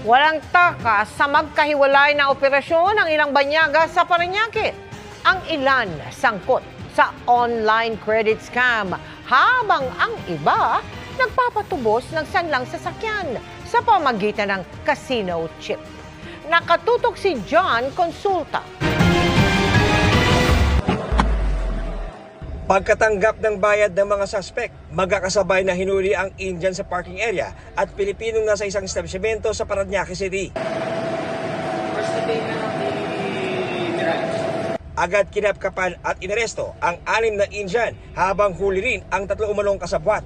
Walang takas sa magkahiwalay na operasyon ng ilang banyaga sa Parañaque. Ang ilan sangkot sa online credit scam, habang ang iba nagpapatubos ng sanlang sasakyan sa pamagitan ng casino chip. Nakatutok si John Consulta. Pagkatanggap ng bayad ng mga suspect, magkakasabay na hinuli ang Indian sa parking area at Pilipinong nasa isang establishmento sa Parañaque City. Agad kinapkapan at inaresto ang 6 na Indian habang huli rin ang 3 umanong kasabwat.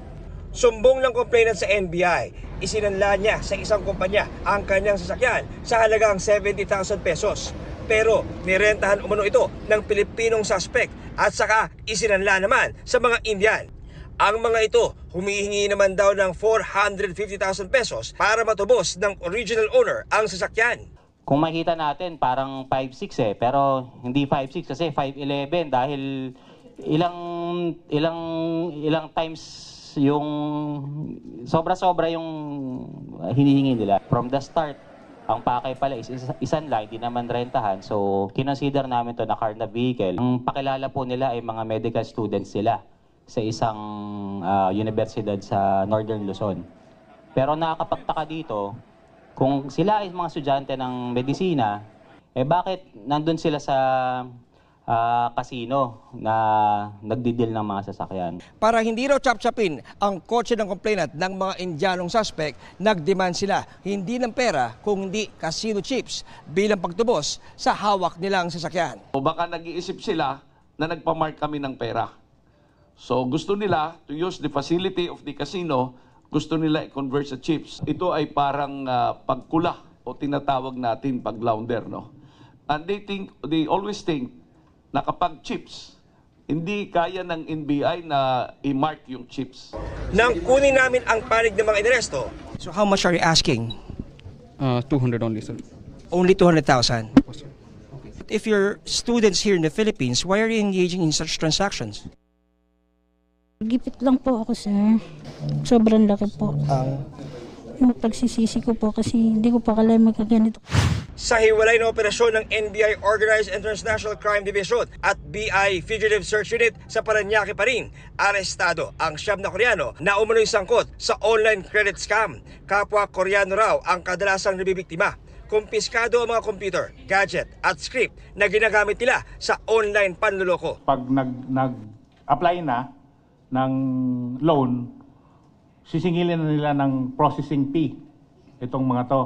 Sumbong ng complainant sa NBI, isinanla niya sa isang kumpanya ang kanyang sasakyan sa halagang 70,000 pesos. Pero nirentahan umano ito ng Pilipinong suspect at saka isinanla naman sa mga Indian. Ang mga ito humihingi naman daw ng 450,000 pesos para matubos ng original owner ang sasakyan. Kung makita natin parang 5'6" pero hindi 5'6" kasi 5'11" dahil ilang times yung sobra-sobra yung hinihingi nila. From the start, ang pakay pala is isang line, di naman rentahan. So, kinonsider namin to na car na vehicle. Ang pakilala po nila ay mga medical students sila sa isang universidad sa Northern Luzon. Pero nakakapagtaka dito, kung sila ay mga estudyante ng medisina, bakit nandun sila sa casino na nagdidil ng mga sasakyan? Para hindi raw chap-chapin ang kotse ng complainant ng mga Indianong suspect, nagdemand sila hindi ng pera kung hindi casino chips bilang pagtubos sa hawak nilang sasakyan. O baka nag-iisip sila na nagpamark kami ng pera. So gusto nila to use the facility of the casino, gusto nila i-convert sa chips. Ito ay parang pagkula o tinatawag natin pag-launder, no? And they always think na kapag chips, hindi kaya ng NBI na i-mark yung chips. Nang kunin namin ang panig ng mga inaresto. So how much are you asking? 200 only, sir. Only 200,000? Okay. If you're students here in the Philippines, why are you engaging in such transactions? Gipit lang po ako, sir. Sobrang laki po. Yung pagsisisi ko po kasi hindi ko pa kailangan magkaganito. Sa hiwalay na operasyon ng NBI Organized International Crime Division at BI Fugitive Search Unit sa Parañaque pa rin, arestado ang 9 na Koreano na umano'y sangkot sa online credit scam. Kapwa Koreano raw ang kadalasang nabibiktima. Kumpiskado ang mga computer, gadget at script na ginagamit nila sa online panluloko. Pag nag-apply na ng loan, sisingilin na nila ng processing fee itong mga to.